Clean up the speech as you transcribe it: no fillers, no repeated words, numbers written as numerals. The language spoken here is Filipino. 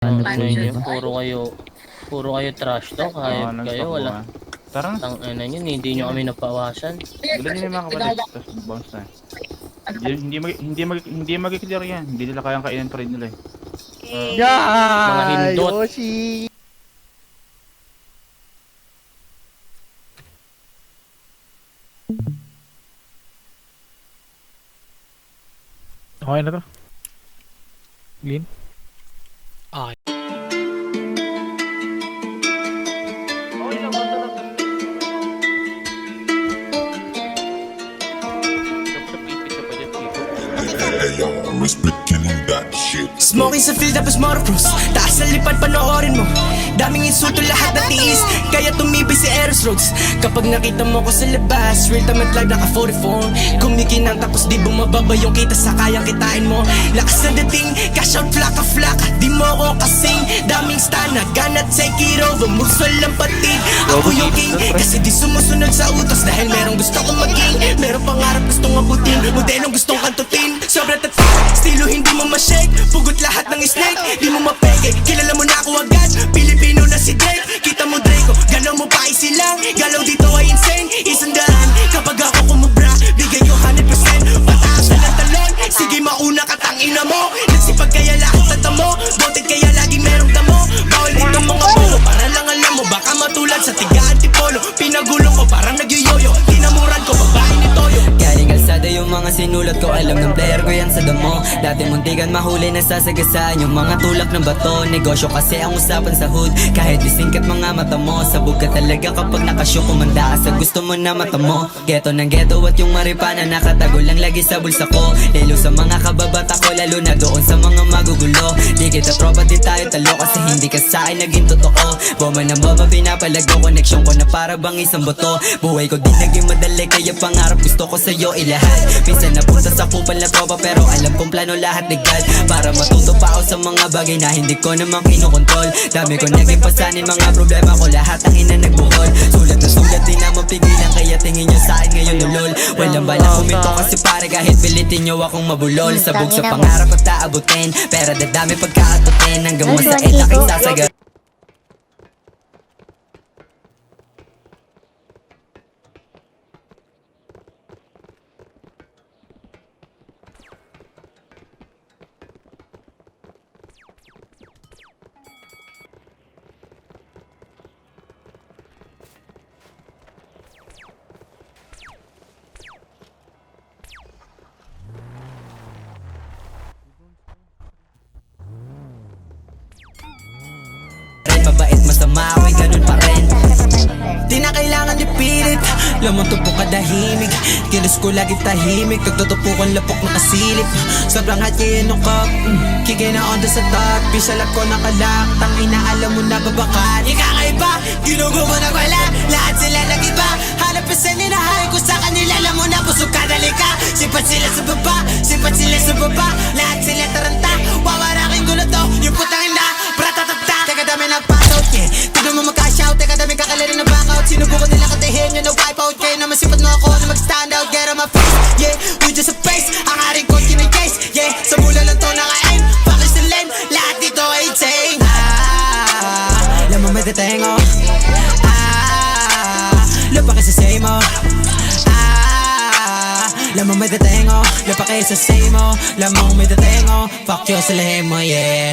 Ano Ang po inyo, yun? puro kayo trash talk, hayop kayo, nag-stop wala. muna. Tara na. Tang ina nyo, hindi nyo kami napawasan. Dala niyo yung mga kapatid. Tapos bounce na. Hindi mag-clear yan. Hindi nila kayang kainin pa rin nila eh. Mga hindot. Yoshi! Okay na to. Clean. I'm respecting that shit. Smoking sa field tapos motorcross. Taas na lipad panoorin mo. Daming insulto lahat na tiis, kaya tumibay si Eros Roads. Kapag nakita mo ko sa labas, real time at live naka 44. Kumikinang tapos di bumababa yung kita sa kayang kitain mo. Lakas na dating, cash out flaka flaka. Di mo ako kasing, daming stana. Gana take it over, moves walang patid. Ako yung king, kasi di sumusunod sa utos. Dahil merong gusto kong maging, merong pangarap gustong abutin, modelong gustong kantutin. Sobrang tatak, estilo hindi mo ma-shake. Pugot lahat ng snake, di mo mapeke. Kilala mo na ako agad, Pilipino na si Drake. Kita mo Draco, galaw mo pa isilang. Galaw dito ay insane, isang daan. Kapag ako kumubra, bigay ko 100%. Pataas na ng talon, sige mauna ka tangina mo. Nagsipag kaya lahat sa tamo, boted kaya laging merong damo. Bawal dito mga bulo, para lang alam mo. Baka matulad sa tiga antipolo. Pinagulong ko parang nagyoyoyo, kinamuran ko babae ni Toyo. Galing kalsada yung mga sinulat ko, alam ng player ko yan sa damo. Dati muntikan mahuli na sasagasaan yung mga tulak ng bato. Negosyo kasi ang usapan sa hood, kahit disingkat mga mata mo. Sabog ka talaga kapag nakashow, kumanda ka sa gusto mo na mata mo. Geto ng geto at yung maripana nakatago lang lagi sa bulsa ko. Lalo sa mga kababata ko, lalo na doon sa mga magugulo. Di kita tropa, di tayo talo kasi hindi ka sa akin naging totoo. Bomba ng bomba pinapalago, connection ko na para bang isang boto. Buhay ko di naging madali kaya pangarap gusto ko sa'yo ilahat. Minsan napunta sa kupal na tropa pero alam kong plano lahat legal. Para matuto pa ako sa mga bagay na hindi ko naman kinokontrol. Dami ko naging pasanin, mga problema ko lahat ang ina nagbuhol. Sulat na sulat di naman pigilan kaya tingin nyo sa akin ngayon ulol. Walang bala kuminto kasi pare kahit pilitin nyo akong mabulol. Sabog sa pangarap at aabutin, pero dadami pagkaatutin hanggang masait aking sasaga. Mabait masama ako'y ganun pa rin. Di na kailangan ipilit, lamang-tupok kadahimik. Kilos ko lagi tahimik, nagtutupukan lapok na kasilip. Sobrang hot kaya nung cup, kigay na onda sa top. Pisalap ko nakalak, tangina alam mo na babakat. Ikakaiba, ginugo mo na wala, lahat sila nag-iba. Hanap pa sa ninahay ko sa kanila, alam mo na busog ka dalika. Sipat sila sa baba, sipat sila sa baba. Lahat sila taranta, wawaraking gulo to. Yung putang ina, bratatata. Teka dami nagpasout, yeah. Tignan mo magka-shout, teka dami kakalarin na back out. Sinubukan nila katihin yun na wipe out. Kaya naman sipat mo ako na mag-stand out. Get on my face, yeah, we just a face. Ang haring ko kinay-case, yeah. Sa mula lang to naka-aim, pakis sa lane. Lahat dito ay insane. Lamang may detengo, lupa ka sa same mo. Lamang may detengo, lupa kayo sa same mo. Lamang may detengo, fuck you sa lehe mo, yeah.